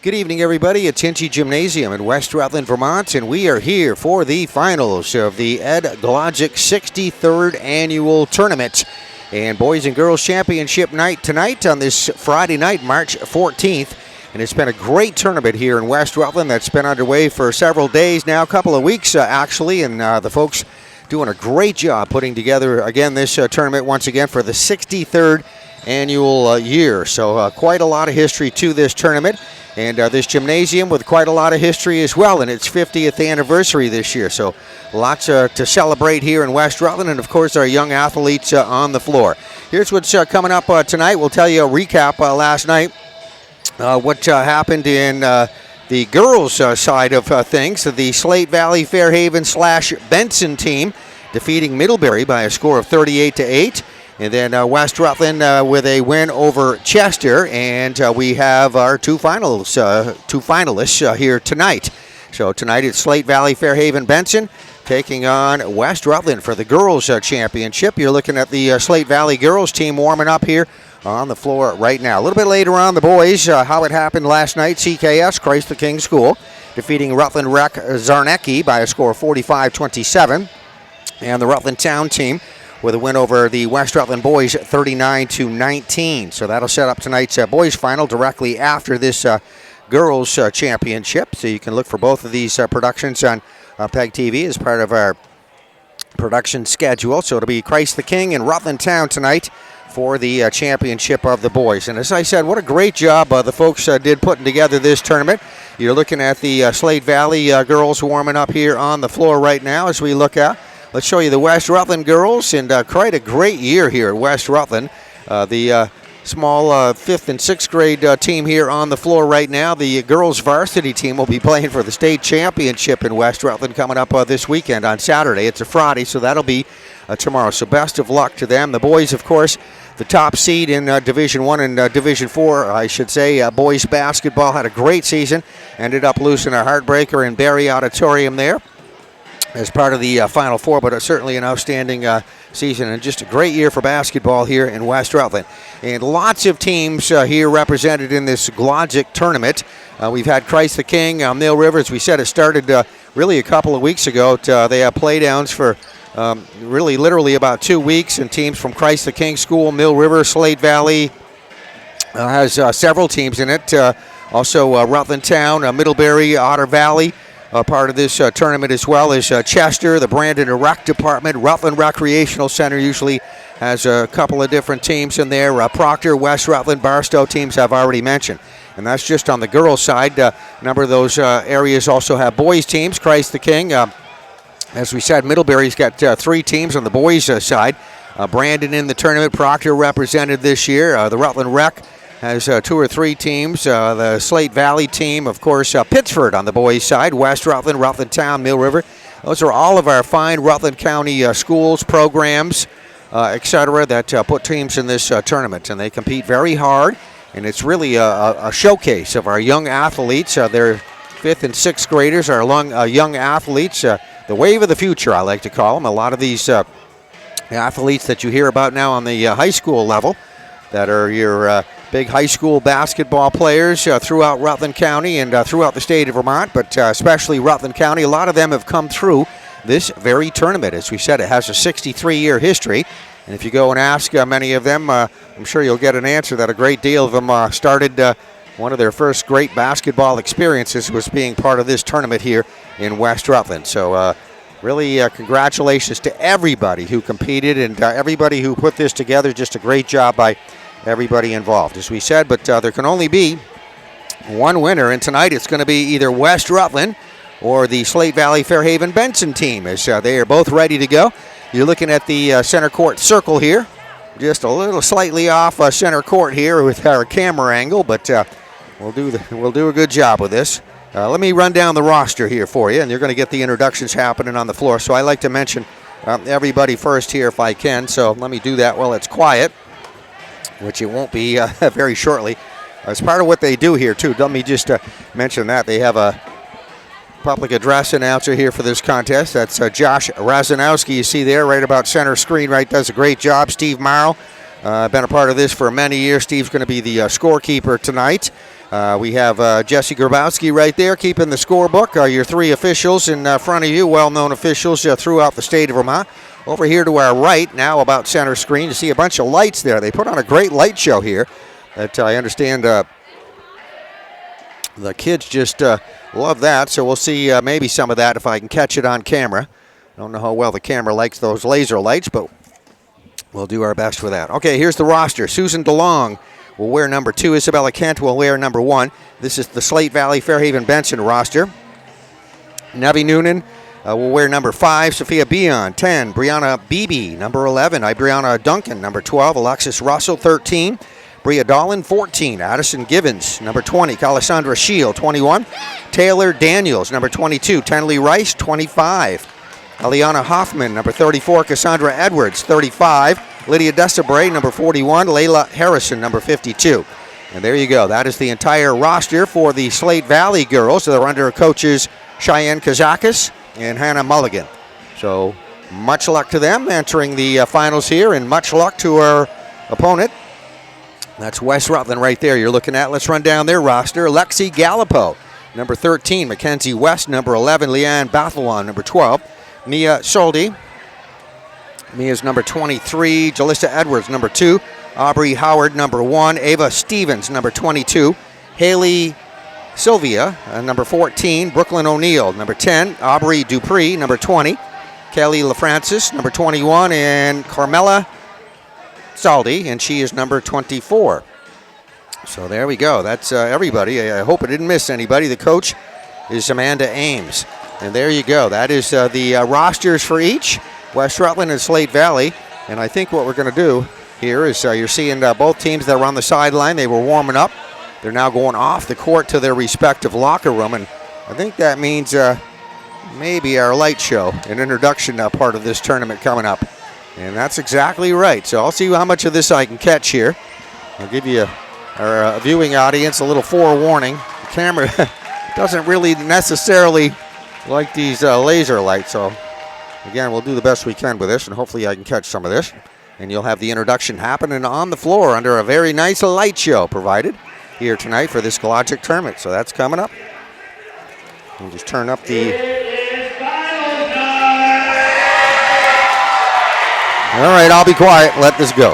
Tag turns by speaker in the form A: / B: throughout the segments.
A: Good evening, everybody. It's Hinchy Gymnasium in West Rutland, Vermont, and we are here for the finals of the Ed Glodzik 63rd Annual Tournament and Boys and Girls Championship night tonight on this Friday night, March 14th. And it's been a great tournament here in West Rutland that's been underway for several days now, a couple of weeks actually, and the folks doing a great job putting together, again, this tournament once again for the 63rd annual year. So quite a lot of history to this tournament. And this gymnasium with quite a lot of history as well, and its 50th anniversary this year. So lots to celebrate here in West Rutland, and of course our young athletes on the floor. Here's what's coming up tonight. We'll tell you a recap last night, what happened in the girls' side of things. The Slate Valley Fairhaven / Benson team defeating Middlebury by a score of 38-8. And then West Rutland with a win over Chester, and we have our two finalists here tonight. So tonight it's Slate Valley Fairhaven Benson taking on West Rutland for the girls' championship. You're looking at the Slate Valley girls team warming up here on the floor right now. A little bit later on, the boys, how it happened last night. CKS, Christ the King School, defeating Rutland Rec Zarnecki by a score of 45-27. And the Rutland Town team with a win over the West Rutland boys 39-19. So that'll set up tonight's boys final directly after this girls championship. So you can look for both of these productions on PEGTV as part of our production schedule. So it'll be Christ the King and Rutland Town tonight for the championship of the boys. And as I said, what a great job the folks did putting together this tournament. You're looking at the Slate Valley girls warming up here on the floor right now as we look at. Let's show you the West Rutland girls, and quite a great year here at West Rutland. The small 5th and 6th grade team here on the floor right now. The girls varsity team will be playing for the state championship in West Rutland coming up this weekend on Saturday. It's a Friday, so that'll be tomorrow. So best of luck to them. The boys, of course, the top seed in Division I and Division IV, I should say. Boys basketball had a great season. Ended up losing a heartbreaker in Barry Auditorium there as part of the Final Four, but certainly an outstanding season and just a great year for basketball here in West Rutland. And lots of teams here represented in this Glodzik tournament. We've had Christ the King, Mill River, as we said, it started really a couple of weeks ago. They have playdowns for really literally about 2 weeks, and teams from Christ the King School, Mill River, Slate Valley has several teams in it. Also Rutland Town, Middlebury, Otter Valley. Part of this tournament as well is Chester, the Brandon Rec Department. Rutland Recreational Center usually has a couple of different teams in there. Proctor, West Rutland, Barstow teams I've already mentioned. And that's just on the girls' side. A number of those areas also have boys' teams. Christ the King, as we said, Middlebury's got 3 teams on the boys' side. Brandon in the tournament, Proctor represented this year. The Rutland Rec has 2 or 3 teams. The Slate Valley team, of course, Pittsford on the boys' side, West Rutland, Rutland Town, Mill River. Those are all of our fine Rutland County schools, programs, etc. that put teams in this tournament. And they compete very hard, and it's really a showcase of our young athletes. They're 5th and 6th graders, our young athletes, the wave of the future, I like to call them. A lot of these athletes that you hear about now on the high school level that are your big high school basketball players throughout Rutland County and throughout the state of Vermont, but especially Rutland County. A lot of them have come through this very tournament. As we said, it has a 63-year history, and if you go and ask many of them, I'm sure you'll get an answer that a great deal of them started one of their first great basketball experiences was being part of this tournament here in West Rutland. So really congratulations to everybody who competed and everybody who put this together. Just a great job by everybody involved, as we said, but there can only be one winner, and tonight it's going to be either West Rutland or the Slate Valley Fairhaven Benson team, as they are both ready to go. You're looking at the center court circle here, just a little slightly off center court here with our camera angle, but we'll do a good job with this. Let me run down the roster here for you, and you're going to get the introductions happening on the floor. So I like to mention everybody first here if I can, so let me do that while it's quiet, which it won't be very shortly. As part of what they do here, too, let me just mention that. They have a public address announcer here for this contest. That's Josh Razanowski, you see there, right about center screen, right, does a great job. Steve Morrow Been a part of this for many years. Steve's going to be the scorekeeper tonight. We have Jesse Grabowski right there keeping the scorebook. Your three officials in front of you, well-known officials throughout the state of Vermont. Over here to our right, now about center screen, you see a bunch of lights there. They put on a great light show here that I understand the kids just love that. So we'll see maybe some of that if I can catch it on camera. I don't know how well the camera likes those laser lights, but we'll do our best with that. Okay, here's the roster. Susan DeLong will wear number 2. Isabella Kent will wear number 1. This is the Slate Valley Fairhaven Benson roster. Nevi Noonan will wear number 5. Sophia Bion, 10. Brianna Beebe, number 11. Brianna Duncan, number 12. Alexis Russell, 13. Bria Dolan, 14. Addison Givens, number 20. Alessandra Shield, 21. Taylor Daniels, number 22. Tenley Rice, 25. Eliana Hoffman, number 34. Cassandra Edwards, 35. Lydia Desabray, number 41. Layla Harrison, number 52. And there you go. That is the entire roster for the Slate Valley girls. They're under coaches Cheyenne Kazakis and Hannah Mulligan. So much luck to them entering the finals here, and much luck to our opponent. That's West Rutland right there you're looking at. Let's run down their roster. Lexi Gallipo, number 13. Mackenzie West, number 11. Leanne Bathalon, number 12. Mia Soldi. Mia's number 23. Jalissa Edwards, number 2. Aubrey Howard, number 1. Ava Stevens, number 22. Haley Sylvia, number 14. Brooklyn O'Neill, number 10. Aubrey Dupree, number 20. Kelly LaFrancis, number 21. And Carmela Saldi, and she is number 24. So there we go. That's everybody. I hope I didn't miss anybody. The coach is Amanda Ames. And there you go. That is the rosters for each, West Rutland and Slate Valley. And I think what we're going to do here is you're seeing both teams that were on the sideline. They were warming up. They're now going off the court to their respective locker room. And I think that means maybe our light show, an introduction part of this tournament coming up. And that's exactly right. So I'll see how much of this I can catch here. I'll give you our viewing audience a little forewarning. The camera doesn't really necessarily like these laser lights. So again, we'll do the best we can with this, and hopefully I can catch some of this. And you'll have the introduction happening on the floor under a very nice light show provided here tonight for this Glodzik tournament. So that's coming up. We'll just turn up the... All right, I'll be quiet. Let this go.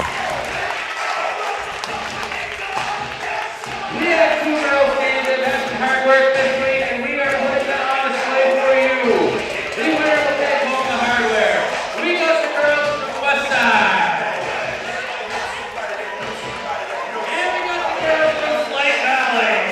B: We have 2 girls teams that have some hard work this week, and we are putting that on display for you. The winner will take home the hardware. We got the girls from the west side. And we got the girls from Slate Valley.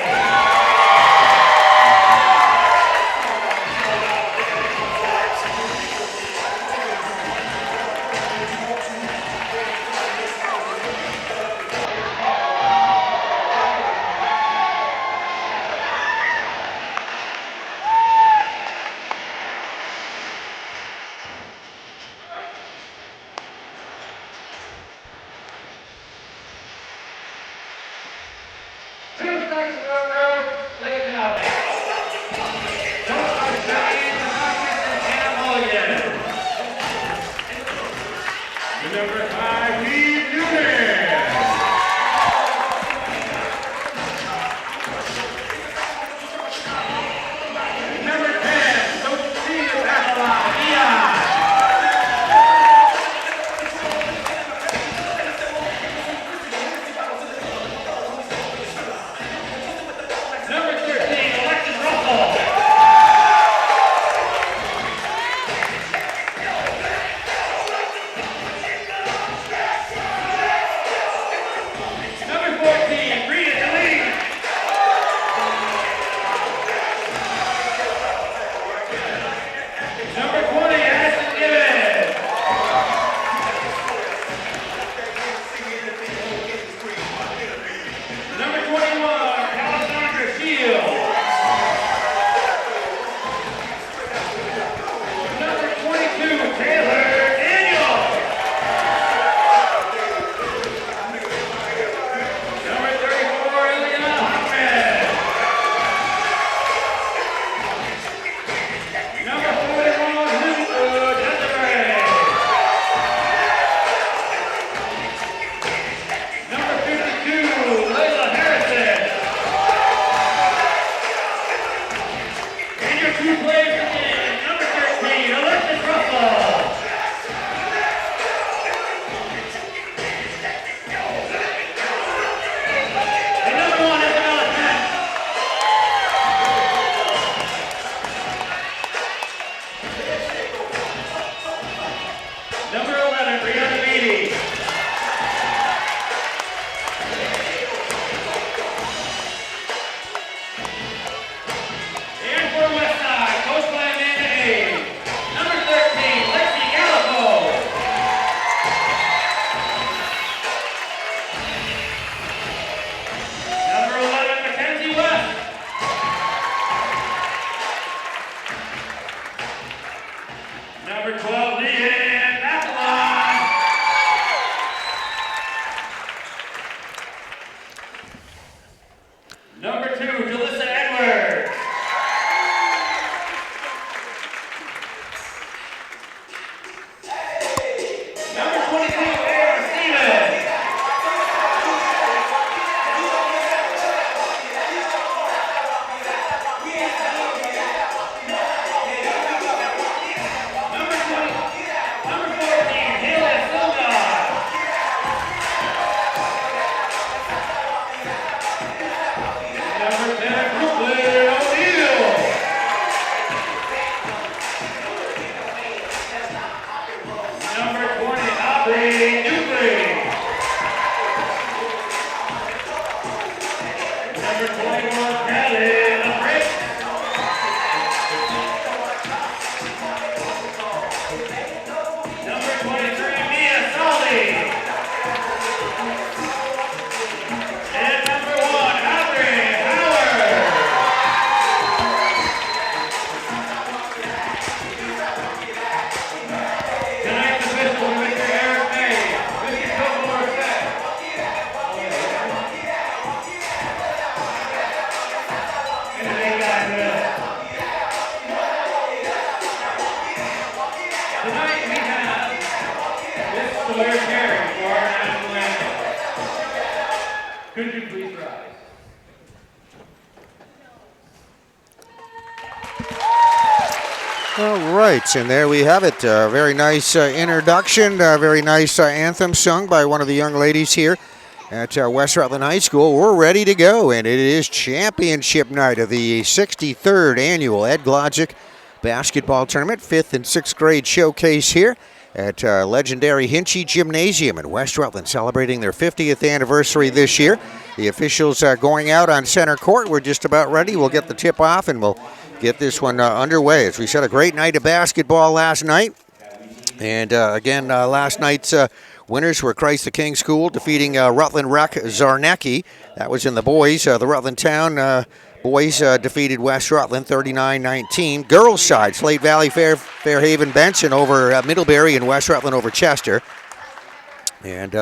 A: All right, and there we have it. Very nice introduction, very nice anthem sung by one of the young ladies here at West Rutland High School. We're ready to go, and it is championship night of the 63rd annual Ed Glodzik basketball tournament, 5th and 6th grade showcase here at legendary Hinchy Gymnasium in West Rutland, celebrating their 50th anniversary this year. The officials going out on center court. We're just about ready. We'll get the tip off, and we'll get this one underway. As we said, a great night of basketball last night. And again, last night's winners were Christ the King School defeating Rutland Rec Zarnecki. That was in the boys. The Rutland Town boys defeated West Rutland 39-19. Girls side, Slate Valley Fairhaven Benson over Middlebury, and West Rutland over Chester. And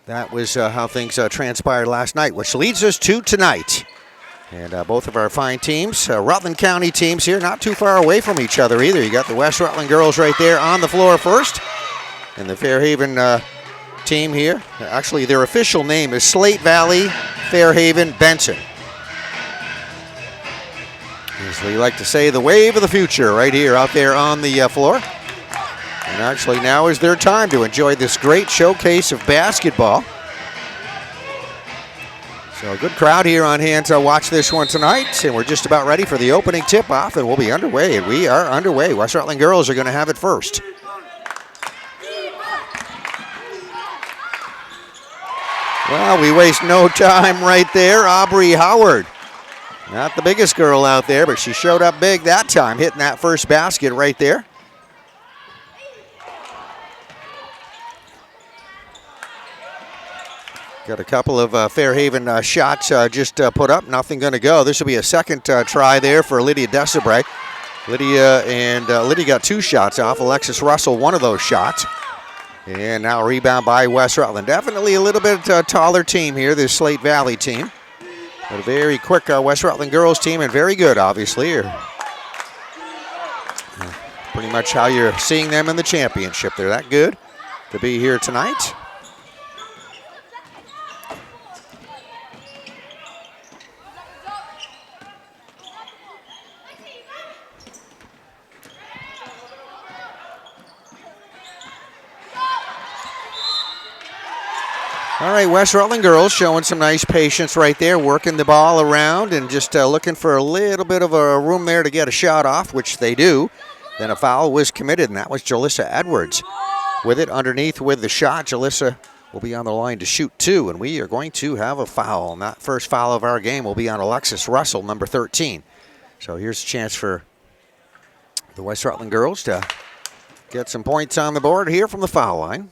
A: that was how things transpired last night, which leads us to tonight. And both of our fine teams, Rutland County teams here, not too far away from each other either. You got the West Rutland girls right there on the floor first. And the Fairhaven team here, actually their official name is Slate Valley Fairhaven Benson. As we like to say, the wave of the future right here out there on the floor. And actually now is their time to enjoy this great showcase of basketball. So a good crowd here on hand to watch this one tonight, and we're just about ready for the opening tip-off, and we'll be underway, and we are underway. West Rutland girls are going to have it first. Well, we waste no time right there. Aubrey Howard, not the biggest girl out there, but she showed up big that time, hitting that first basket right there. Got a couple of Fairhaven shots just put up. Nothing going to go. This will be a second try there for Lydia Desabray. Lydia got 2 shots off. Alexis Russell, one of those shots. And now a rebound by West Rutland. Definitely a little bit taller team here, this Slate Valley team. But a very quick West Rutland girls team, and very good, obviously. Pretty much how you're seeing them in the championship. They're that good to be here tonight. All right, West Rutland girls showing some nice patience right there, working the ball around and just looking for a little bit of a room there to get a shot off, which they do. Then a foul was committed, and that was Jalissa Edwards. With it underneath with the shot, Jalissa will be on the line to shoot 2, and we are going to have a foul. And that first foul of our game will be on Alexis Russell, number 13. So here's a chance for the West Rutland girls to get some points on the board here from the foul line.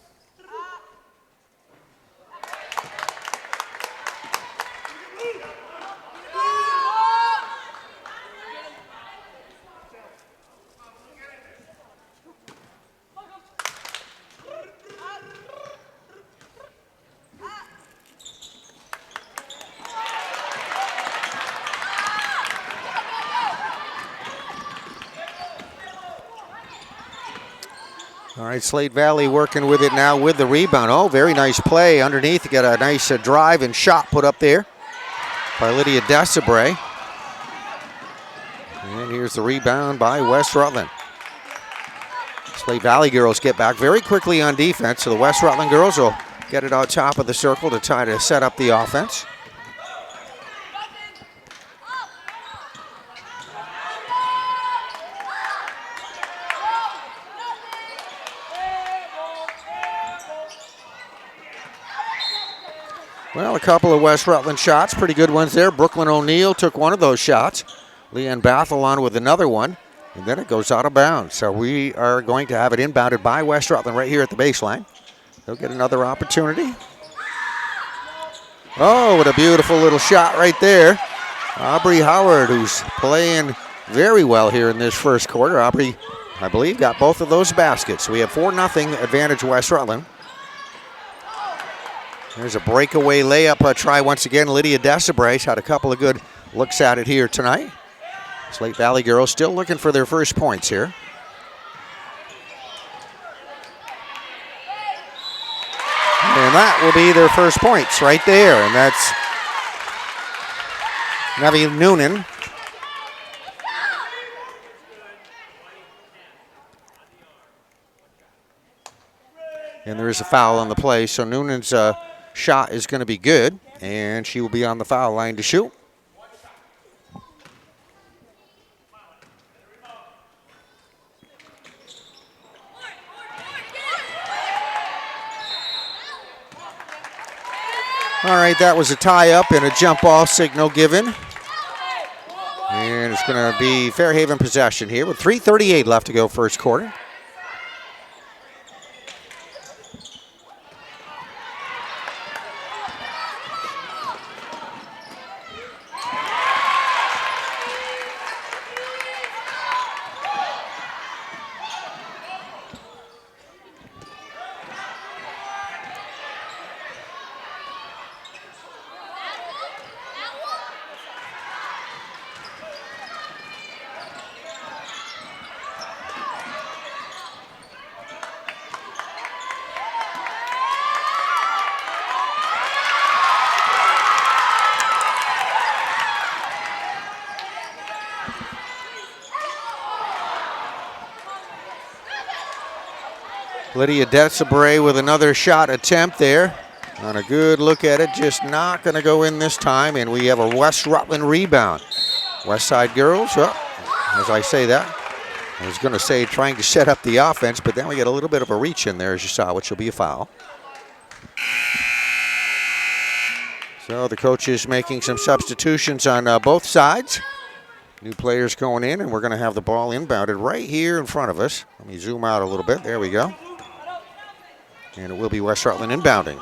A: All right, Slate Valley working with it now with the rebound. Oh, very nice play underneath. Got a nice drive and shot put up there by Lydia Desabray. And here's the rebound by West Rutland. Slate Valley girls get back very quickly on defense, so the West Rutland girls will get it on top of the circle to try to set up the offense. Well, a couple of West Rutland shots, pretty good ones there. Brooklyn O'Neill took one of those shots. Leanne Bathalon with another one, and then it goes out of bounds. So we are going to have it inbounded by West Rutland right here at the baseline. They'll get another opportunity. Oh, what a beautiful little shot right there. Aubrey Howard, who's playing very well here in this first quarter. Aubrey, I believe, got both of those baskets. So we have 4-0 advantage West Rutland. There's a breakaway layup try once again. Lydia Desabray's had a couple of good looks at it here tonight. Slate Valley girls still looking for their first points here. And that will be their first points right there. And that's Nevi Noonan. And there is a foul on the play, so Noonan's shot is going to be good, and she will be on the foul line to shoot. All right, that was a tie-up and a jump ball signal given. And it's going to be Fairhaven possession here with 3:38 left to go first quarter. Lydia Detsabre with another shot attempt there. On a good look at it, just not going to go in this time, and we have a West Rutland rebound. West Side girls, well, as I say that, I was going to say trying to set up the offense, but then we get a little bit of a reach in there, as you saw, which will be a foul. So the coach is making some substitutions on both sides. New players going in, and we're going to have the ball inbounded right here in front of us. Let me zoom out a little bit. There we go. And it will be West Rutland inbounding.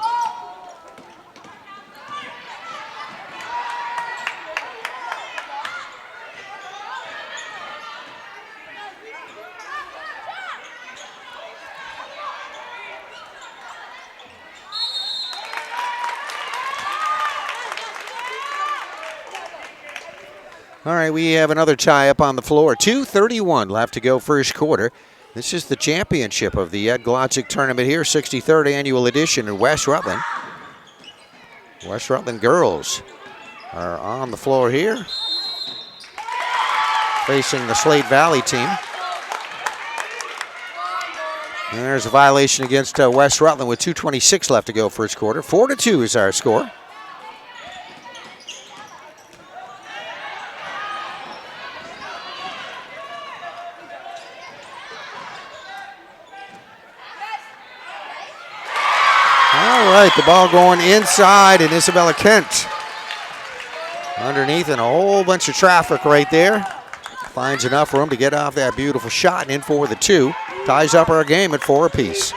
A: All right, we have another tie up on the floor. 2:31 left to go first quarter. This is the championship of the Ed Glodzik tournament here, 63rd annual edition in West Rutland. West Rutland girls are on the floor here, facing the Slate Valley team. And there's a violation against West Rutland with 2:26 left to go first quarter. 4-2 is our score. All right, the ball going inside, and Isabella Kent underneath, and a whole bunch of traffic right there. Finds enough room to get off that beautiful shot and in for the two. Ties up our game at 4 apiece.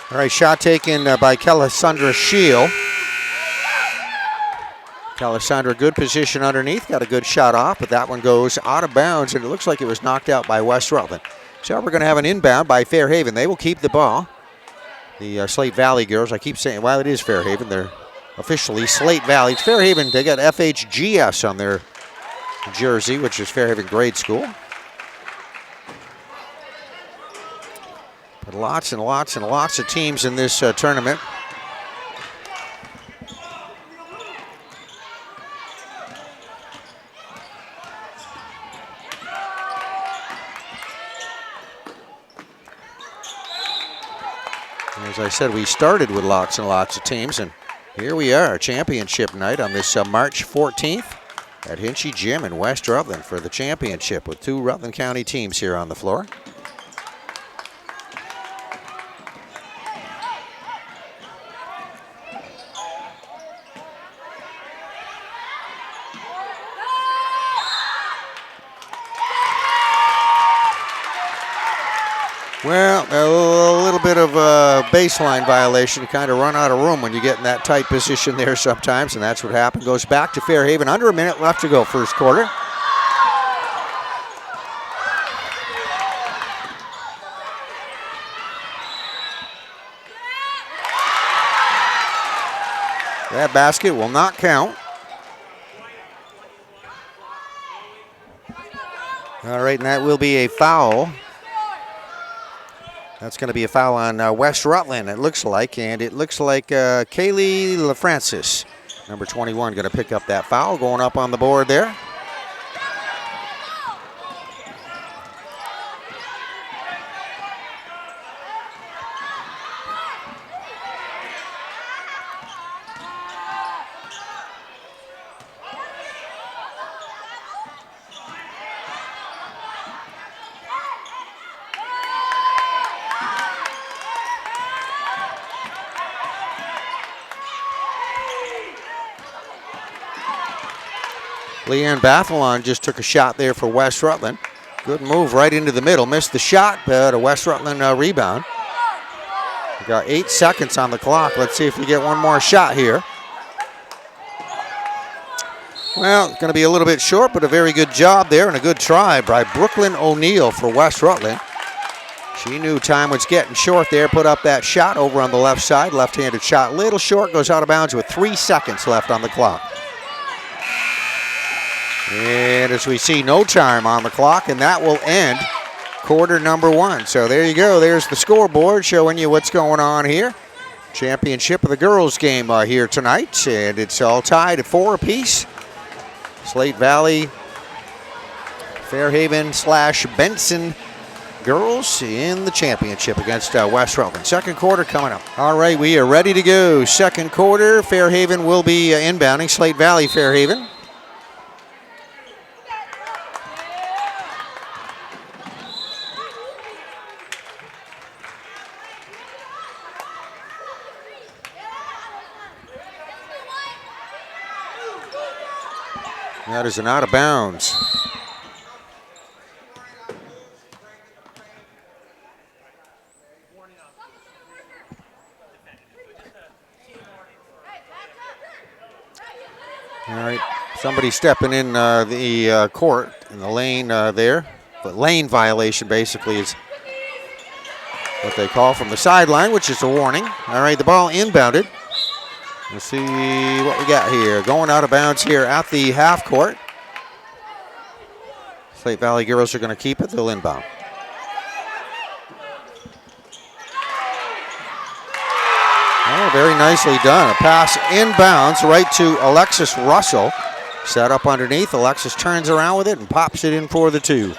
A: All right, shot taken by Kelisandra Scheel. Kelisandra, good position underneath, got a good shot off, but that one goes out of bounds, and it looks like it was knocked out by West Rutland. So we're going to have an inbound by Fairhaven. They will keep the ball. The Slate Valley girls, I keep saying, well, it is Fairhaven. They're officially Slate Valley. It's Fairhaven. They got FHGS on their jersey, which is Fairhaven Grade School. But lots and lots and lots of teams in this tournament. As I said, we started with lots and lots of teams, and here we are, championship night on this March 14th at Hinchy Gym in West Rutland for the championship with 2 Rutland County teams here on the floor. Well, a little bit of a baseline violation. You kind of run out of room when you get in that tight position there sometimes, and that's what happened. Goes back to Fairhaven. Under a minute left to go, first quarter. That basket will not count. All right, and that will be a foul. That's going to be a foul on West Rutland, it looks like. And it looks like Kaylee LaFrancis, number 21, going to pick up that foul, going up on the board there. Leanne Bathalon just took a shot there for West Rutland. Good move right into the middle. Missed the shot, but a West Rutland rebound. We got 8 seconds on the clock. Let's see if we get one more shot here. Well, it's going to be a little bit short, but a very good job there and a good try by Brooklyn O'Neill for West Rutland. She knew time was getting short there, put up that shot over on the left side. Left-handed shot, little short, goes out of bounds with 3 seconds left on the clock. And as we see, no time on the clock, and that will end quarter number 1. So there you go. There's the scoreboard showing you what's going on here. Championship of the girls game here tonight, and it's all tied at 4 apiece. Slate Valley, Fairhaven / Benson girls in the championship against West Rutland. Second quarter coming up. All right, we are ready to go. Second quarter, Fairhaven will be inbounding. Slate Valley, Fairhaven. That is an out of bounds. All right, somebody stepping in the court in the lane there. But lane violation basically is what they call from the sideline, which is a warning. All right, the ball inbounded. Let's see what we got here. Going out of bounds here at the half court. Slate Valley girls are going to keep it. They'll inbound. Oh, very nicely done. A pass inbounds right to Alexis Russell. Set up underneath. Alexis turns around with it and pops it in for the 2.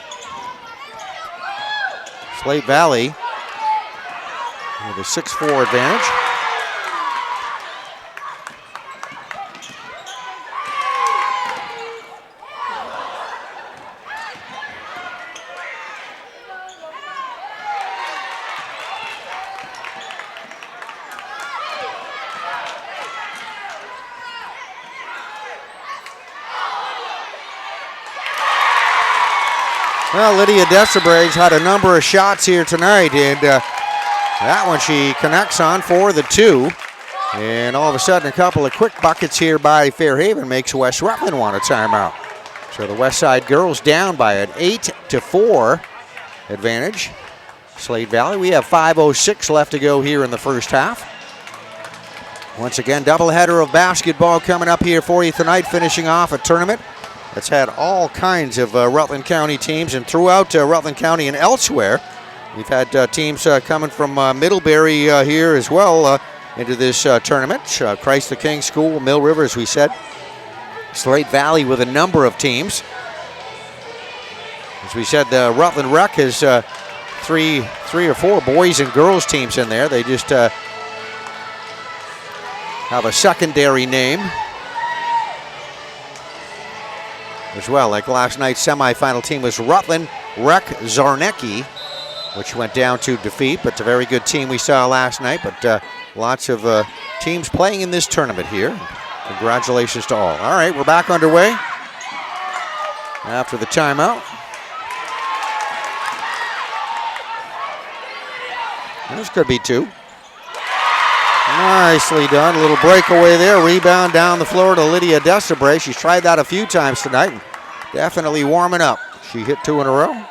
A: Slate Valley with a 6-4 advantage. Well, Lydia Desabriggs had a number of shots here tonight, and that one she connects on for the 2. And all of a sudden, a couple of quick buckets here by Fairhaven makes West Rutland want a timeout. So the West Side girls down by an 8-4 advantage. Slate Valley, we have 5:06 left to go here in the first half. Once again, doubleheader of basketball coming up here for you tonight, finishing off a tournament that's had all kinds of Rutland County teams, and throughout Rutland County and elsewhere. We've had teams coming from Middlebury here as well into this tournament. Christ the King School, Mill River, as we said. Slate Valley with a number of teams. As we said, the Rutland Rec has three or four boys and girls teams in there. They just have a secondary name as well. Like last night's semifinal team was Rutland Rec Zarnecki, which went down to defeat, but it's a very good team we saw last night. But lots of teams playing in this tournament here. Congratulations to all. All right, we're back underway after the timeout. This could be 2. Nicely done. A little breakaway there. Rebound down the floor to Lydia Desabray. She's tried that a few times tonight. Definitely warming up. She hit 2 in a row.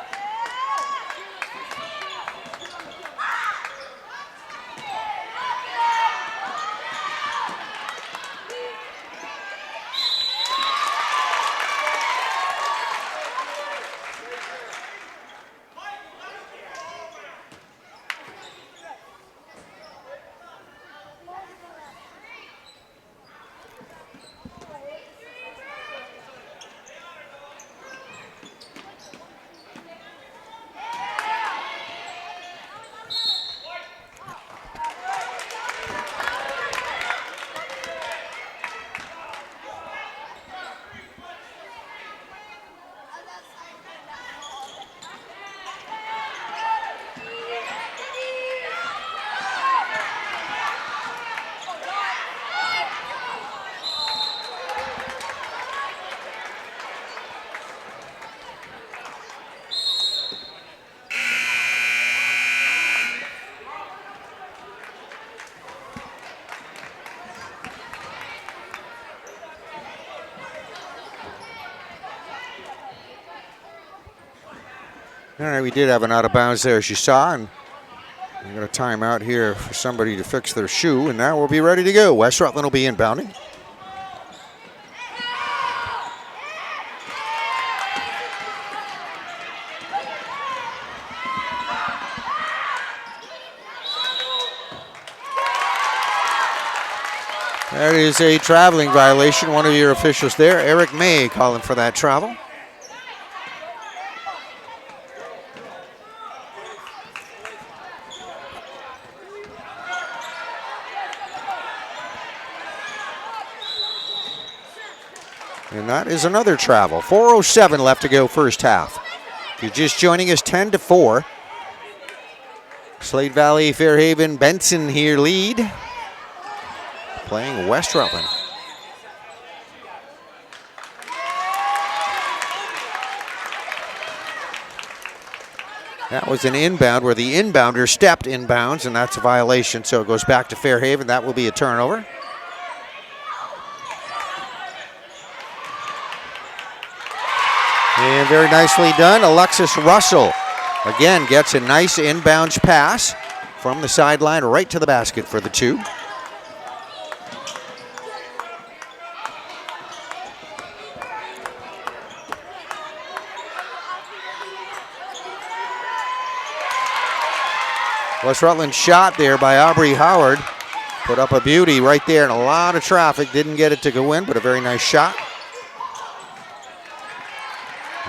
A: All right, we did have an out of bounds there, as you saw, and we're going to time out here for somebody to fix their shoe, and now we'll be ready to go. West Rutland will be inbounding. That is a traveling violation. One of your officials there, Eric May, calling for that travel. And that is another travel. 4:07 left to go first half. If you're just joining us, 10-4. Slate Valley, Fairhaven, Benson here lead. Playing West Rutland. That was an inbound where the inbounder stepped inbounds, and that's a violation, so it goes back to Fairhaven. That will be a turnover. And very nicely done. Alexis Russell again gets a nice inbounds pass from the sideline right to the basket for the 2. West Rutland shot there by Aubrey Howard. Put up a beauty right there, and a lot of traffic. Didn't get it to go in, but a very nice shot.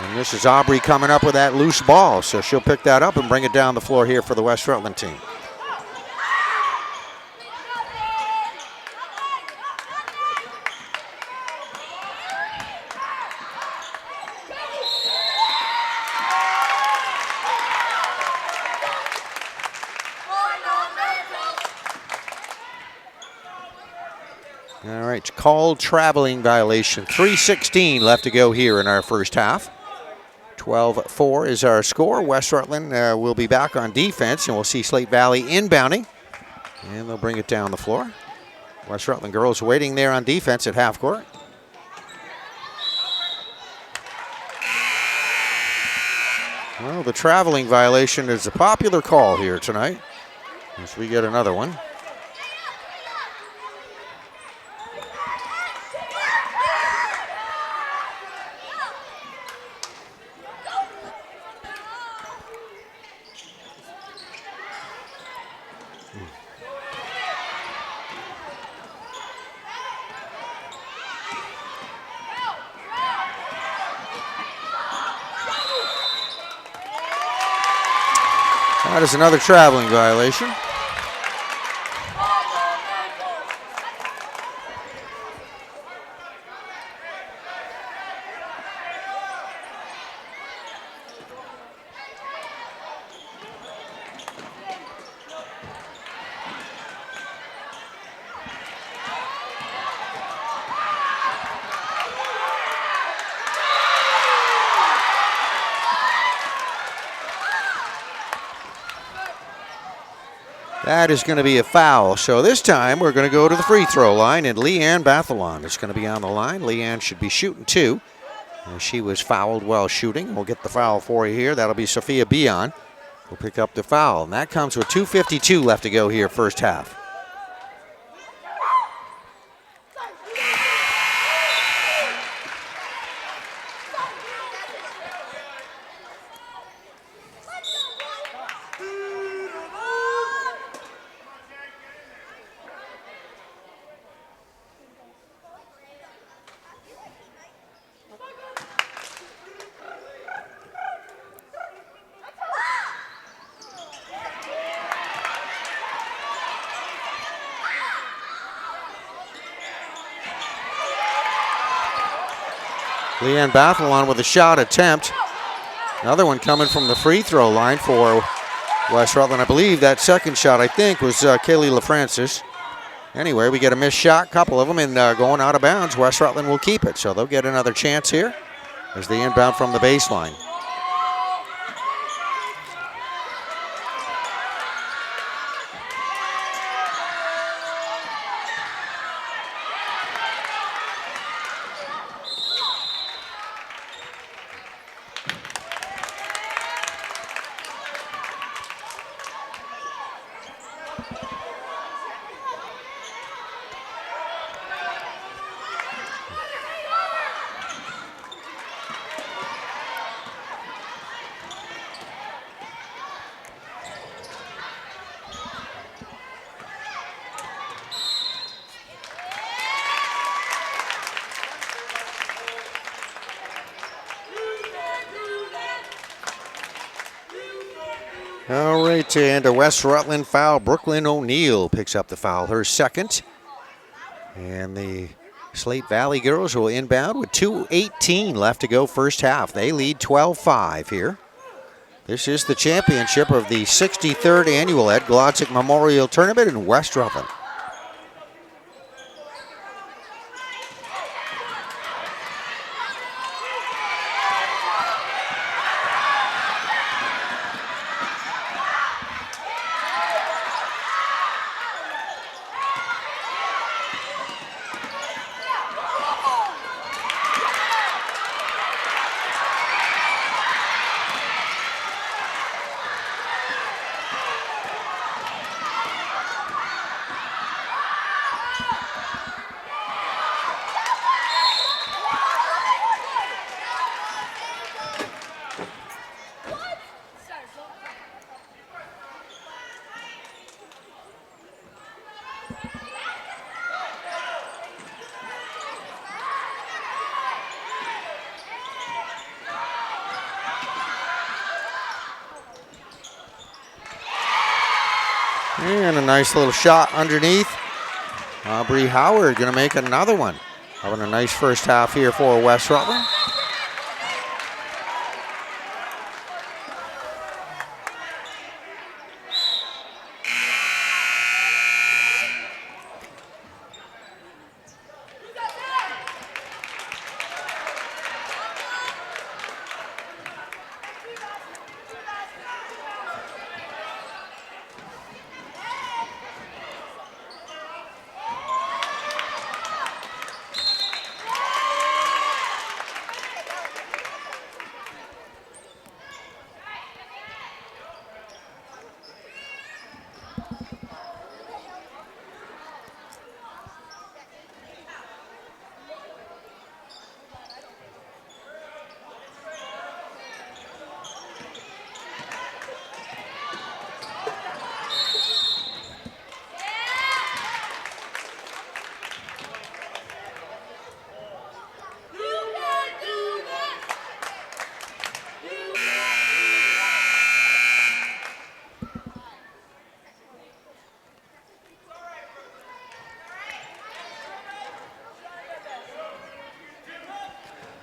A: And this is Aubrey coming up with that loose ball, so she'll pick that up and bring it down the floor here for the West Rutland team. All right, called traveling violation. 3:16 left to go here in our first half. 12-4 is our score. West Rutland will be back on defense, and we'll see Slate Valley inbounding. And they'll bring it down the floor. West Rutland girls waiting there on defense at half court. Well, the traveling violation is a popular call here tonight as we get another one. That is another traveling violation. That is going to be a foul. So this time we're going to go to the free throw line, and Leanne Bathalon is going to be on the line. Leanne should be shooting 2. She was fouled while shooting. We'll get the foul for you here. That'll be Sophia Bion. We'll pick up the foul, and that comes with 2:52 left to go here, first half. Leanne Bathalon with a shot attempt. Another one coming from the free throw line for West Rutland. I believe that second shot, I think, was Kaylee LaFrancis. Anyway, we get a missed shot, couple of them, and going out of bounds. West Rutland will keep it, so they'll get another chance here as they inbound from the baseline. All right, and a West Rutland foul. Brooklyn O'Neill picks up the foul, her second. And the Slate Valley girls will inbound with 2:18 left to go first half. They lead 12-5 here. This is the championship of the 63rd annual Ed Glodzik Memorial Tournament in West Rutland. And a nice little shot underneath. Aubrey Howard going to make another one. Having a nice first half here for West Rutland.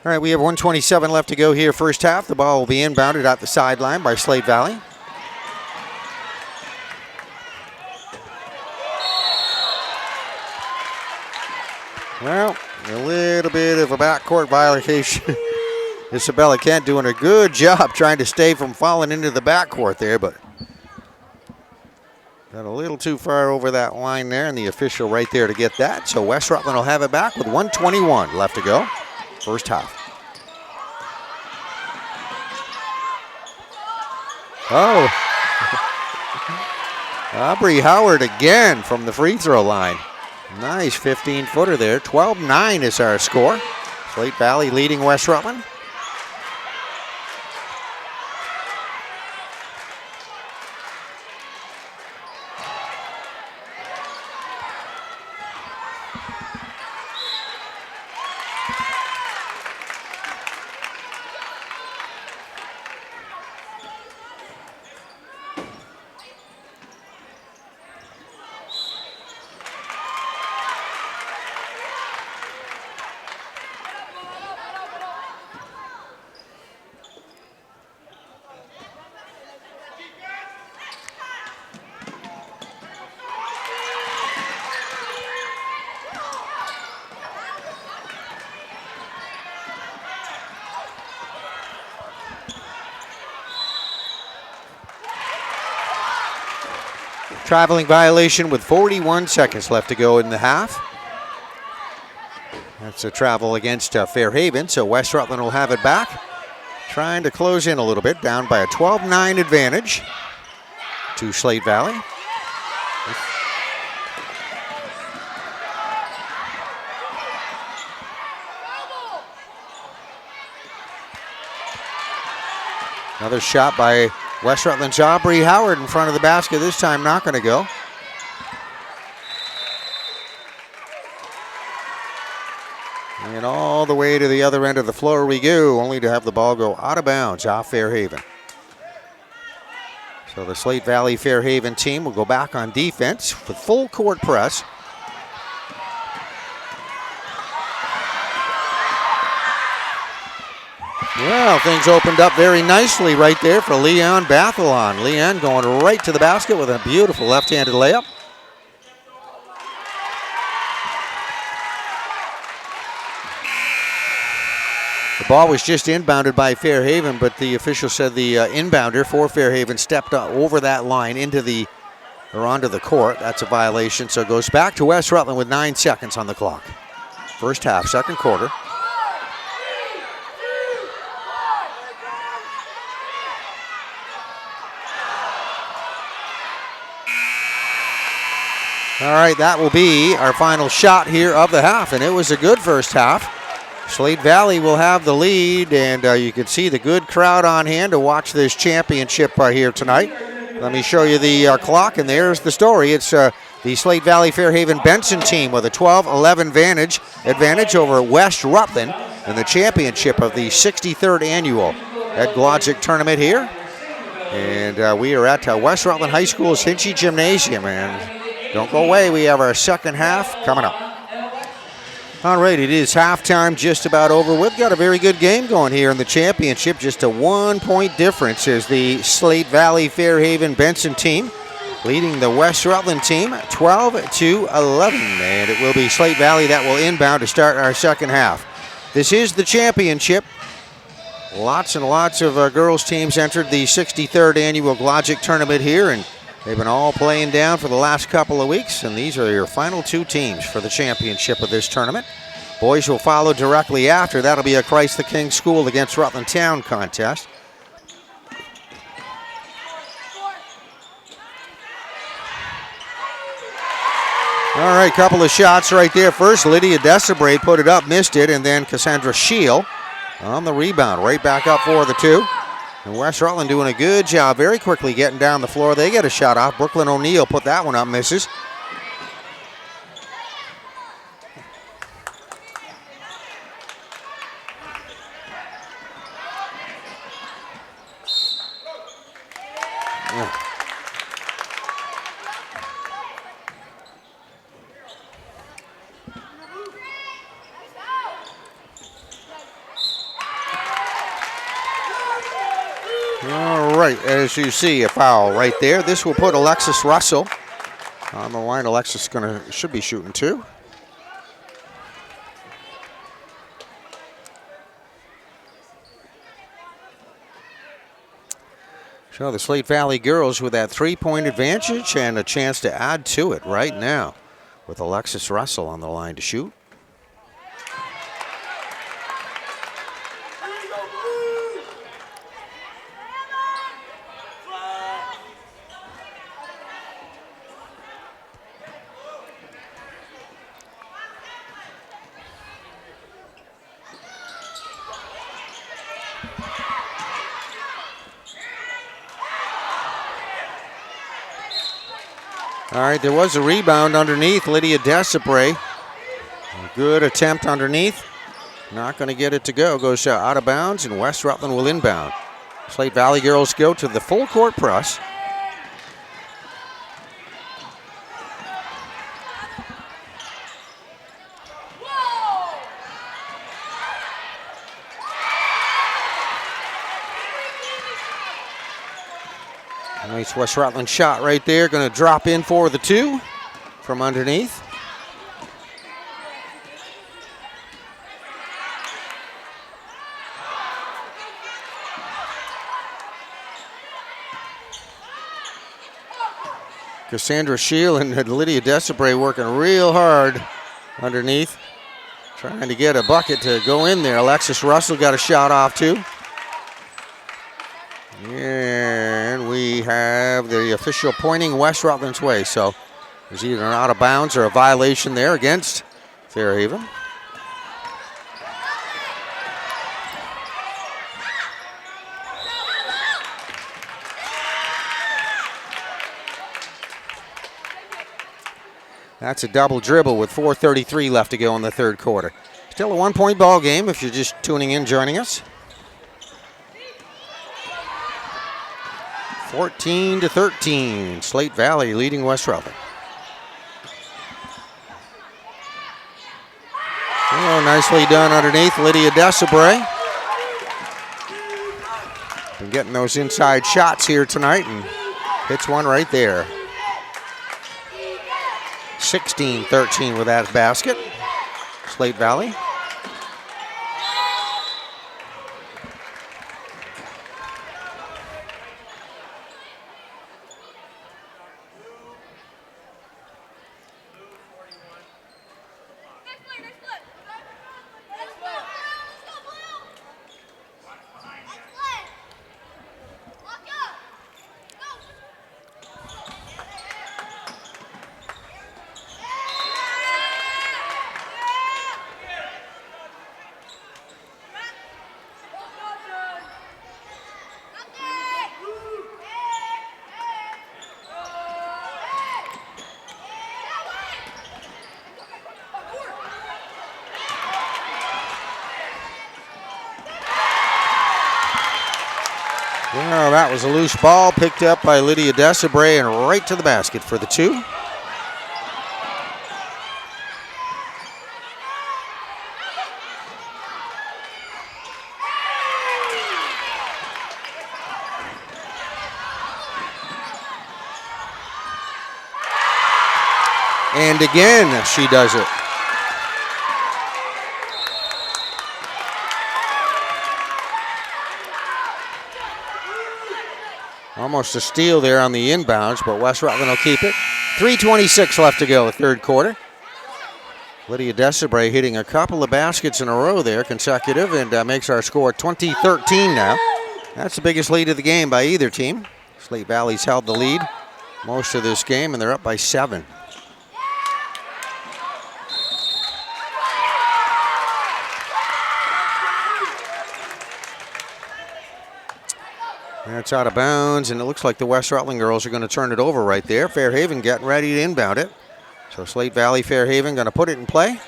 A: All right, we have 1:27 left to go here first half. The ball will be inbounded at the sideline by Slate Valley. Well, a little bit of a backcourt violation. Isabella Kent doing a good job trying to stay from falling into the backcourt there, but Got a little too far over that line there, and the official right there to get that. So West Rutland will have it back with 1:21 left to go. First half. Oh. Aubrey Howard again from the free throw line. Nice 15-footer there. 12-9 is our score. Slate Valley leading West Rutland. Traveling violation with 41 seconds left to go in the half. That's a travel against Fairhaven, so West Rutland will have it back. Trying to close in a little bit, down by a 12-9 advantage to Slate Valley. Another shot by West Rutland's Aubrey Howard in front of the basket. This time not going to go. And all the way to the other end of the floor we go, only to have the ball go out of bounds off Fairhaven. So the Slate Valley Fairhaven team will go back on defense with full court press. Well, things opened up very nicely right there for Leon Bathalon. Leon going right to the basket with a beautiful left-handed layup. The ball was just inbounded by Fairhaven, but the official said the inbounder for Fairhaven stepped over that line onto the court. That's a violation, so it goes back to West Rutland with 9 seconds on the clock. First half, second quarter. All right, that will be our final shot here of the half, and it was a good first half. Slate Valley will have the lead, and you can see the good crowd on hand to watch this championship here tonight. Let me show you the clock, and there's the story. It's the Slate Valley Fairhaven Benson team with a 12-11 advantage over West Rutland in the championship of the 63rd annual Glodzik tournament here. And we are at West Rutland High School's Hinchy Gymnasium, and don't go away, we have our second half coming up. All right, it is halftime, just about over with. Got a very good game going here in the championship. Just a 1-point difference as the Slate Valley Fairhaven Benson team leading the West Rutland team 12-11. And it will be Slate Valley that will inbound to start our second half. This is the championship. Lots and lots of girls teams entered the 63rd annual Glodzik tournament here, and they've been all playing down for the last couple of weeks, and these are your final two teams for the championship of this tournament. Boys will follow directly after. That'll be a Christ the King School against Rutland Town contest. All right, couple of shots right there. First, Lydia Desabray put it up, missed it, and then Cassandra Scheel on the rebound, right back up for the two. And West Rutland doing a good job very quickly getting down the floor. They get a shot off. Brooklyn O'Neill put that one up, misses. All right, as you see, a foul right there. This will put Alexis Russell on the line. Alexis should be shooting two. So the Slate Valley girls with that 3-point advantage and a chance to add to it right now with Alexis Russell on the line to shoot. All right, there was a rebound underneath. Lydia Desipre. Good attempt underneath. Not going to get it to go. Goes out of bounds, and West Rutland will inbound. Slate Valley girls go to the full court press. Nice West Rutland shot right there. Going to drop in for the 2 from underneath. Cassandra Scheel and Lydia Desipre working real hard underneath, trying to get a bucket to go in there. Alexis Russell got a shot off too. And we have the official pointing West Rutland's way. So there's either an out of bounds or a violation there against Fairhaven. That's a double dribble with 4:33 left to go in the third quarter. Still a 1-point ball game if you're just tuning in, joining us. 14-13, Slate Valley leading West Rutland. Oh, nicely done underneath Lydia Desipre. Been getting those inside shots here tonight and hits one right there. 16-13 with that basket. Slate Valley. Well, that was a loose ball picked up by Lydia Desipre and right to the basket for the 2. And again, she does it. Almost a steal there on the inbounds, but West Rutland will keep it. 3:26 left to go, the third quarter. Lydia Desipre hitting a couple of baskets in a row there, consecutive, and makes our score 20-13 now. That's the biggest lead of the game by either team. Slate Valley's held the lead most of this game, and they're up by 7. That's out of bounds, and it looks like the West Rutland girls are going to turn it over right there. Fairhaven getting ready to inbound it. So Slate Valley, Fairhaven going to put it in play.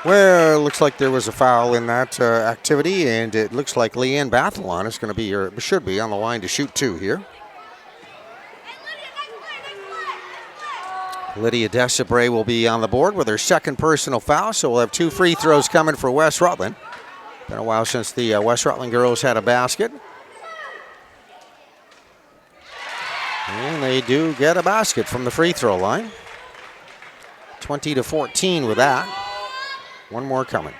A: Well, it looks like there was a foul in that activity, and it looks like Leanne Bathalon is going to be, or should be, on the line to shoot 2 here. Lydia Desabray will be on the board with her second personal foul, so we'll have 2 free throws coming for West Rutland. Been a while since the West Rutland girls had a basket. And they do get a basket from the free throw line. 20-14 with that. One more coming.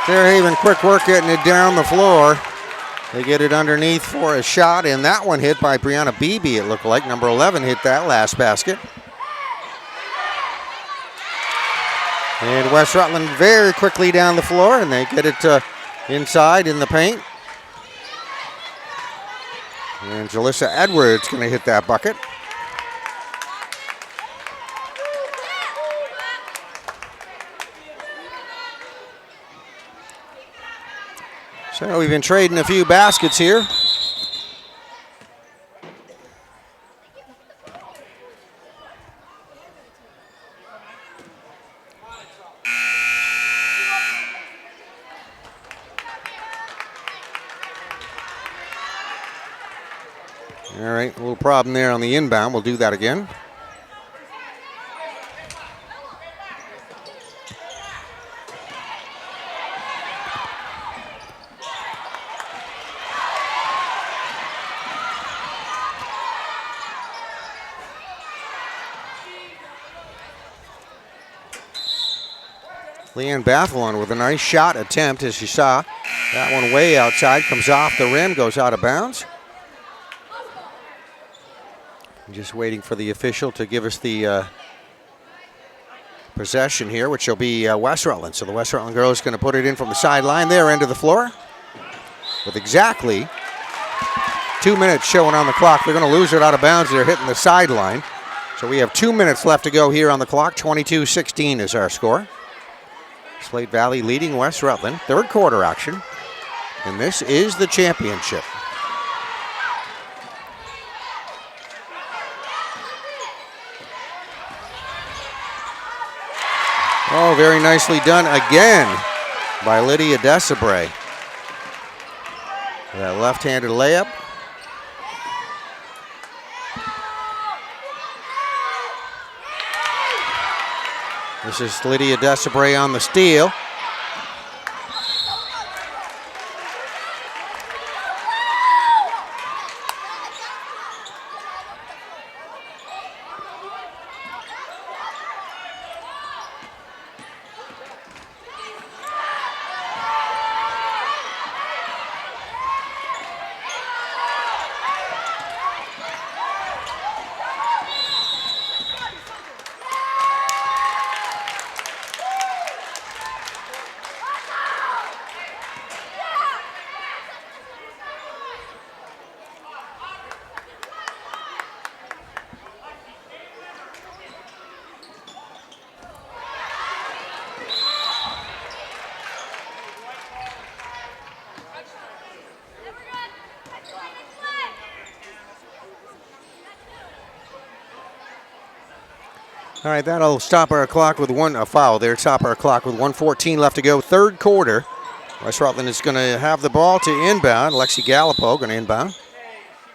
A: Fairhaven quick work getting it down the floor. They get it underneath for a shot, and that one hit by Brianna Beebe, it looked like. Number 11 hit that last basket. And West Rutland very quickly down the floor, and they get it inside in the paint. And Jalissa Edwards going to hit that bucket. So we've been trading a few baskets here. All right, a little problem there on the inbound. We'll do that again. Leanne Bathalon with a nice shot attempt, as you saw. That one way outside, comes off the rim, goes out of bounds. Just waiting for the official to give us the possession here, which will be West Rutland. So the West Rutland girls going to put it in from the sideline, their end of the floor. With exactly 2 minutes showing on the clock. They're going to lose it out of bounds. They're hitting the sideline. So we have 2 minutes left to go here on the clock. 22-16 is our score. Slate Valley leading West Rutland. Third quarter action. And this is the championship. Oh, very nicely done again by Lydia Desabray. That left-handed layup. This is Lydia Desabray on the steal. All right, that'll stop our clock with a foul there. Stop our clock with 1:14 left to go. Third quarter. West Rutland is going to have the ball to inbound. Lexi Gallipo going to inbound.
C: She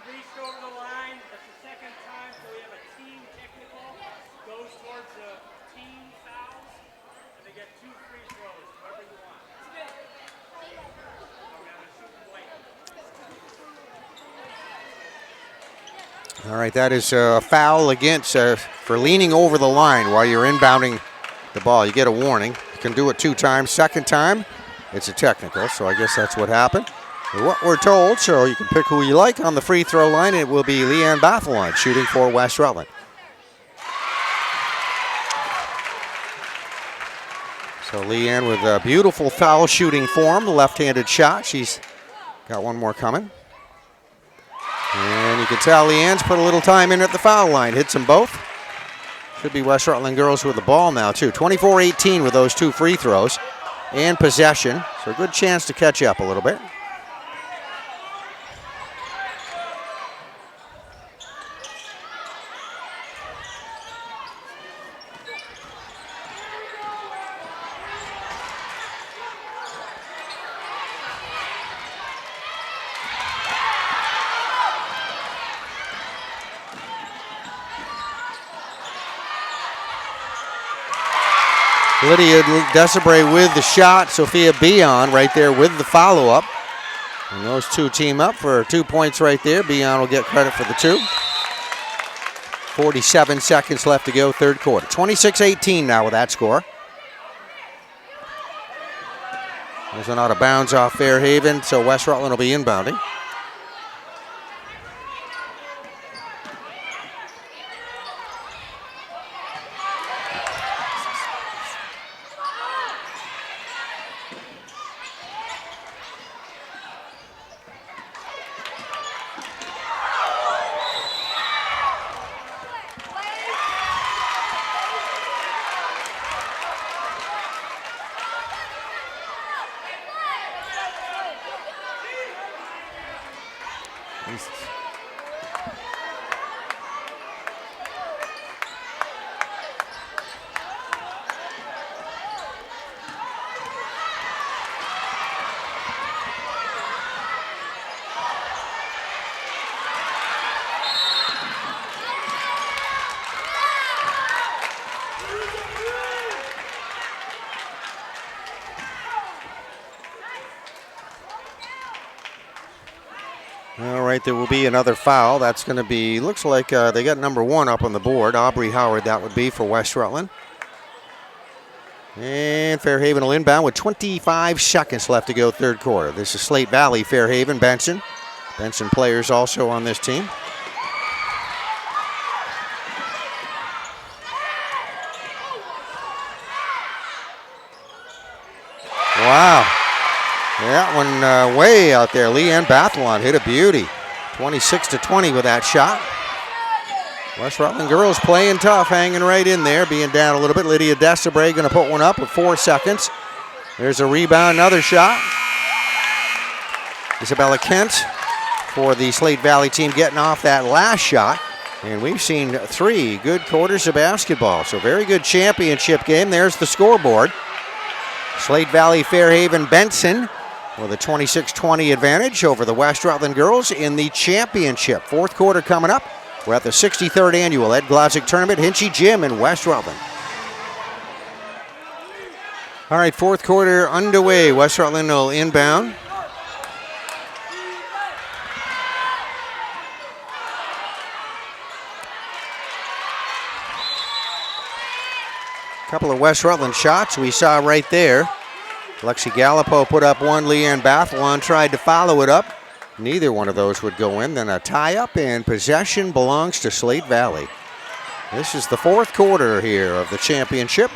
C: reached over the line. That's the second time, so we have a team technical. Goes towards the team fouls, and they get 2 free throws, whatever you want.
A: All right, that is a foul against for leaning over the line while you're inbounding the ball. You get a warning. You can do it 2 times. Second time, it's a technical, so I guess that's what happened. What we're told, so you can pick who you like on the free throw line. It will be Leanne Bathalon shooting for West Rutland. So Leanne with a beautiful foul shooting form, left-handed shot. She's got one more coming. And you can tell Leanne's put a little time in at the foul line. Hits them both. Should be West Rutland girls with the ball now, too. 24-18 with those 2 free throws and possession. So a good chance to catch up a little bit. Lydia Desabray with the shot. Sophia Bion right there with the follow-up. And those 2 team up for 2 points right there. Bion will get credit for the 2. 47 seconds left to go, third quarter. 26-18 now with that score. There's an out of bounds off Fairhaven, so West Rutland will be inbounding. All right, there will be another foul. That's going to be, looks like they got number 1 up on the board. Aubrey Howard, that would be for West Rutland. And Fairhaven will inbound with 25 seconds left to go, third quarter. This is Slate Valley, Fairhaven, Benson. Benson players also on this team. Wow. That one way out there. Leanne Bathalon hit a beauty. 26-20 with that shot. West Rutland girls playing tough, hanging right in there, being down a little bit. Lydia Desabray going to put one up with 4 seconds. There's a rebound, another shot. Isabella Kent for the Slate Valley team getting off that last shot. And we've seen 3 good quarters of basketball. So very good championship game. There's the scoreboard. Slate Valley, Fairhaven, Benson with a 26-20 advantage over the West Rutland girls in the championship. Fourth quarter coming up. We're at the 63rd annual Ed Glodzik Tournament, Hinchy Gym in West Rutland. All right, fourth quarter underway. West Rutland will inbound. Couple of West Rutland shots we saw right there. Lexi Gallipo put up one. Leanne Bathalon tried to follow it up. Neither one of those would go in. Then a tie-up, and possession belongs to Slate Valley. This is the fourth quarter here of the championship.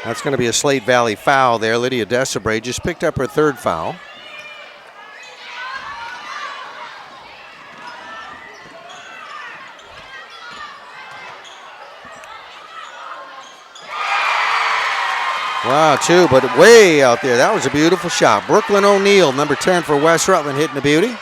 A: That's going to be a Slate Valley foul there. Lydia Desabray just picked up her third foul. Wow, 2, but way out there. That was a beautiful shot. Brooklyn O'Neill, number 10 for West Rutland, hitting the beauty.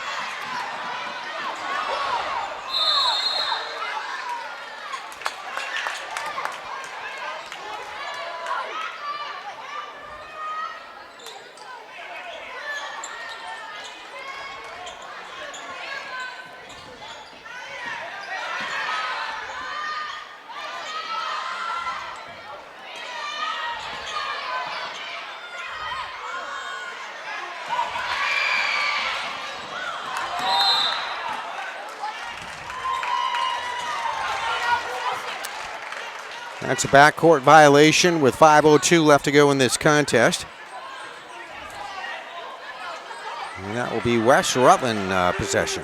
A: That's a backcourt violation with 5:02 left to go in this contest. And that will be West Rutland possession.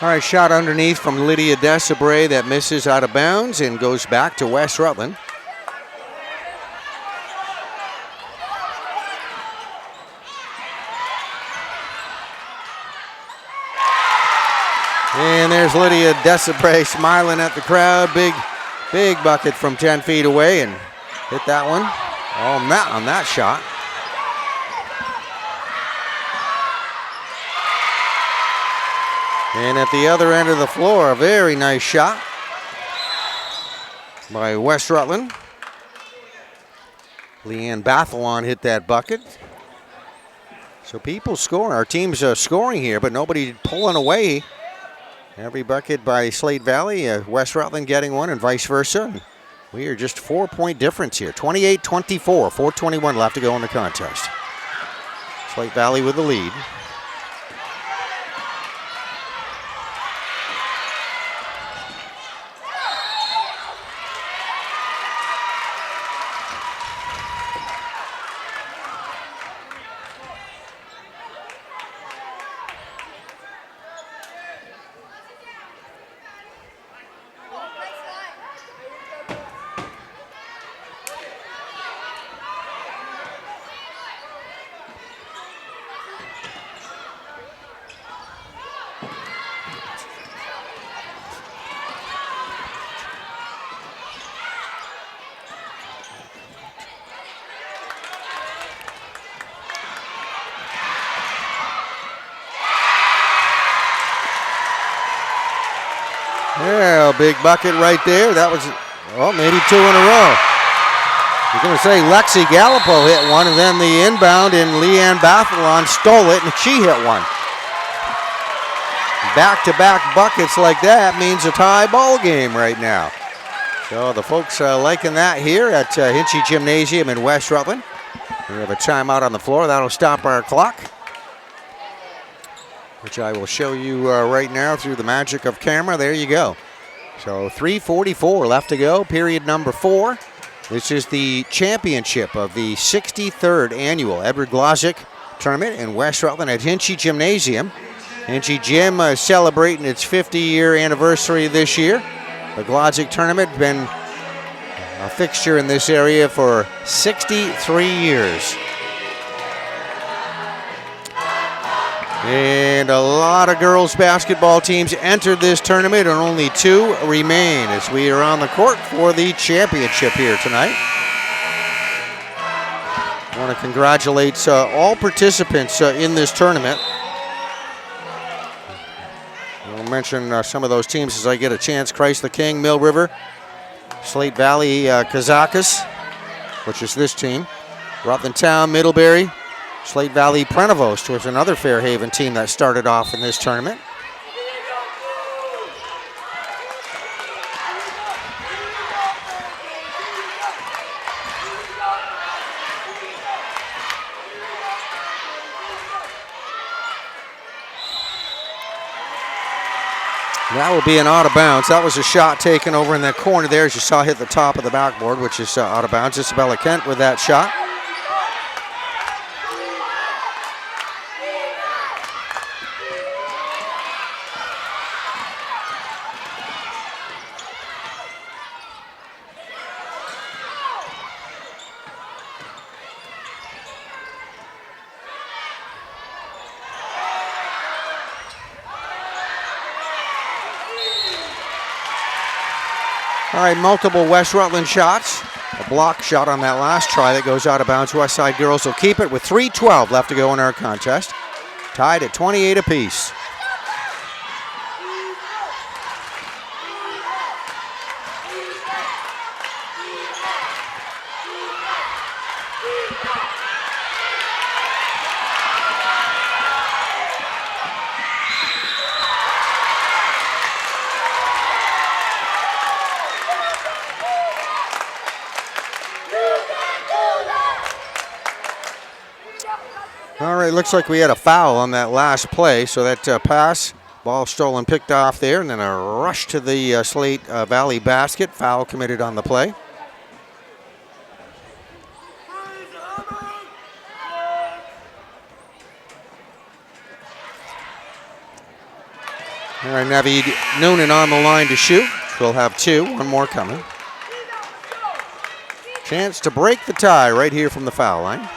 A: All right, shot underneath from Lydia Desabre that misses out of bounds and goes back to West Rutland. And there's Lydia Desabre smiling at the crowd. Big bucket from 10 feet away and hit that one on that shot. And at the other end of the floor, a very nice shot by West Rutland. Leanne Bathalon hit that bucket. So people scoring. Our team's scoring here, but nobody pulling away. Every bucket by Slate Valley, West Rutland getting one and vice versa. We are just 4-point difference here. 28-24, 4:21 left to go in the contest. Slate Valley with the lead. Yeah, a big bucket right there. That was, maybe two in a row. You're going to say Lexi Gallipo hit one, and then the inbound, and Leanne Bathalon stole it, and she hit one. Back-to-back buckets like that means a tie ball game right now. So the folks liking that here at Hinchy Gymnasium in West Rutland. We have a timeout on the floor. That'll stop our clock, which I will show you right now through the magic of camera. There you go. So 3:44 left to go, period number 4. This is the championship of the 63rd annual Edward Glodzik tournament in West Rutland at Hinchy Gymnasium. Hinchy Gym celebrating its 50-year anniversary this year. The Glodzik tournament has been a fixture in this area for 63 years. And a lot of girls basketball teams entered this tournament, and only 2 remain as we are on the court for the championship here tonight. I want to congratulate all participants in this tournament. I'll mention some of those teams as I get a chance. Christ the King, Mill River, Slate Valley Kazakas, which is this team, Rutland Town, Middlebury, Slate Valley Prenovost was another Fairhaven team that started off in this tournament. That will be an out of bounds. That was a shot taken over in that corner there, as you saw hit the top of the backboard, which is out of bounds. Isabella Kent with that shot. All right, multiple West Rutland shots. A block shot on that last try that goes out of bounds. West Side girls will keep it with 3:12 left to go in our contest. Tied at 28 apiece. All right, looks like we had a foul on that last play, so that pass, ball stolen, picked off there, and then a rush to the Slate Valley basket. Foul committed on the play. All right, Navid Noonan on the line to shoot. She'll have two, one more coming. Chance to break the tie right here from the foul line.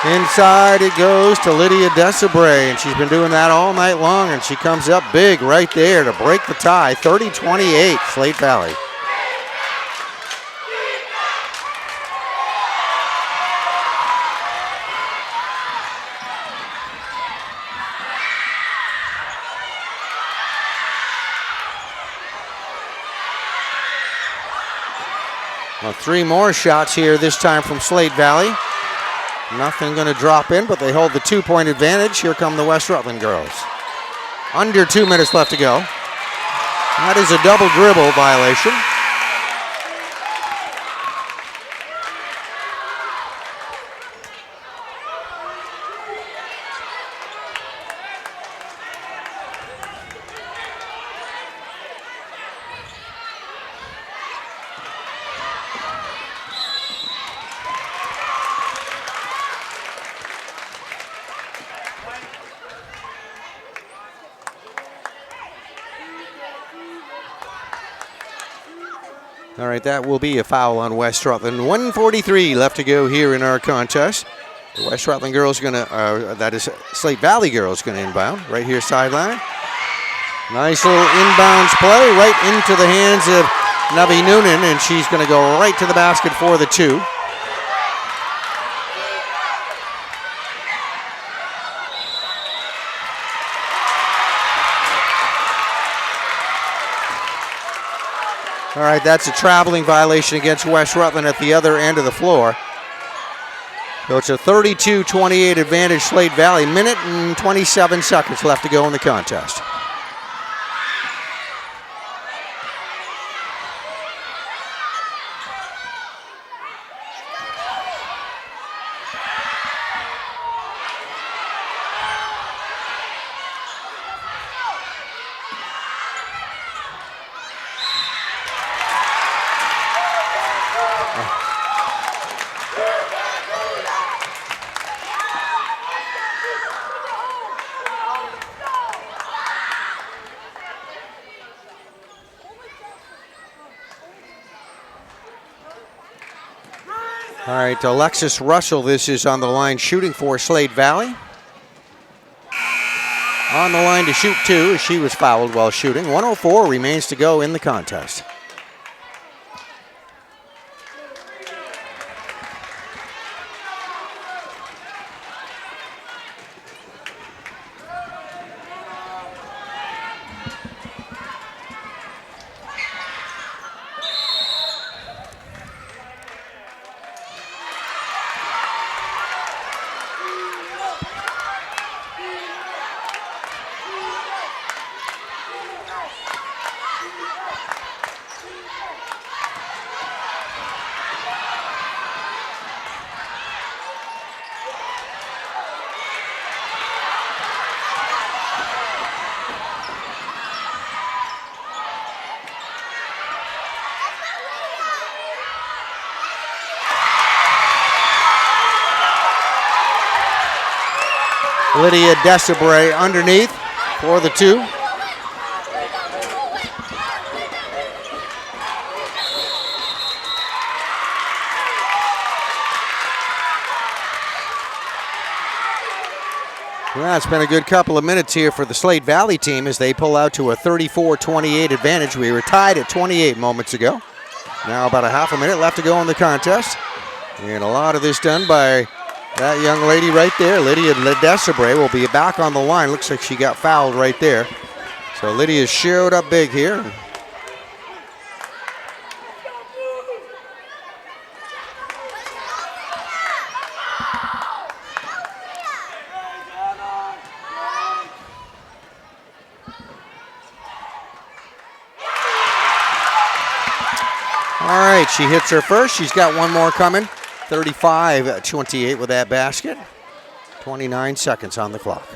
A: Inside it goes to Lydia Desabray, and she's been doing that all night long, and she comes up big right there to break the tie, 30-28, Slate Valley. Well, three more shots here, this time from Slate Valley. Nothing going to drop in, but they hold the 2-point advantage. Here come the West Rutland girls. Under 2 minutes left to go. That is a double dribble violation. All right, that will be a foul on West Rutland. 1:43 left to go here in our contest. The West Rutland girls going to, that is Slate Valley girls going to inbound right here sideline. Nice little inbounds play right into the hands of Navi Noonan, and she's going to go right to the basket for the two. All right, that's a traveling violation against West Rutland at the other end of the floor. So it's a 32-28 advantage, Slate Valley. Minute and 27 seconds left to go in the contest. All right, Alexis Russell, this is on the line shooting for Slate Valley. On the line to shoot two, as she was fouled while shooting. 1:04 remains to go in the contest. Lydia Desabray underneath for the 2. Well, it's been a good couple of minutes here for the Slate Valley team as they pull out to a 34-28 advantage. We were tied at 28 moments ago. Now about a half a minute left to go in the contest. And a lot of this done by that young lady right there. Lydia Desabray will be back on the line. Looks like she got fouled right there. So Lydia showed up big here. All right, she hits her first. She's got one more coming. 35-28 with that basket. 29 seconds on the clock.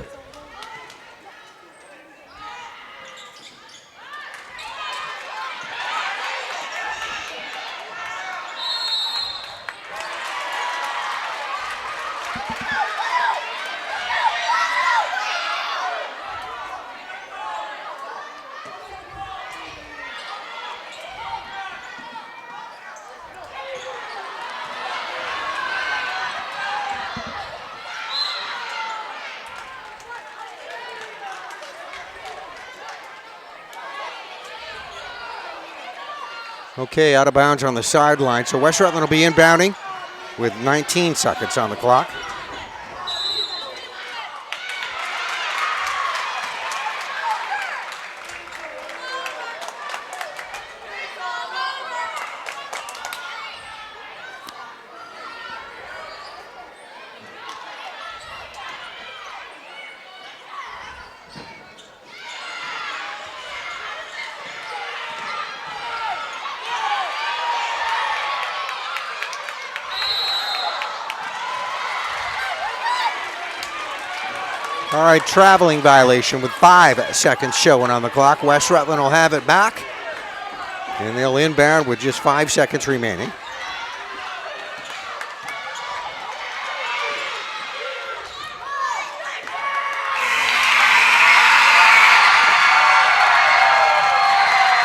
A: Okay, out of bounds on the sideline. So West Rutland will be inbounding with 19 seconds on the clock. All right, traveling violation with 5 seconds showing on the clock. West Rutland will have it back, and they'll inbound with just 5 seconds remaining.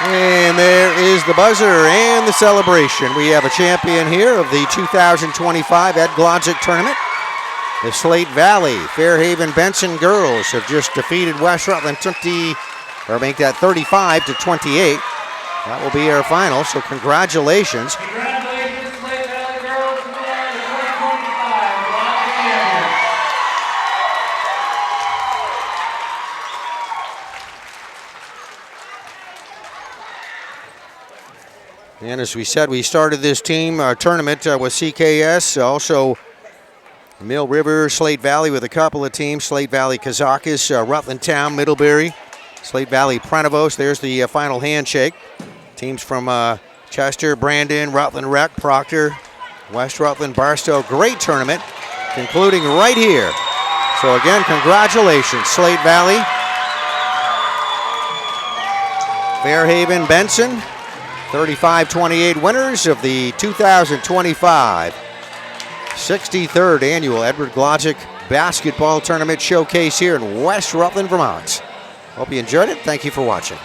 A: And there is the buzzer and the celebration. We have a champion here of the 2025 Ed Glodzik tournament. The Slate Valley Fairhaven Benson girls have just defeated West Rutland 35-28. That will be our final, so congratulations.
B: Congratulations, Slate Valley girls, who are the 2025 Glodzik champions.
A: And as we said, we started this team tournament with CKS, also Mill River, Slate Valley with a couple of teams. Slate Valley Kazakis, Rutland Town, Middlebury, Slate Valley Prenevos. There's the final handshake. Teams from Chester, Brandon, Rutland Rec, Proctor, West Rutland, Barstow. Great tournament, concluding right here. So again, congratulations, Slate Valley, Fairhaven, Benson, 35-28 winners of the 2025 63rd Annual Edward Glodzik Basketball Tournament Showcase here in West Rutland, Vermont. Hope you enjoyed it. Thank you for watching.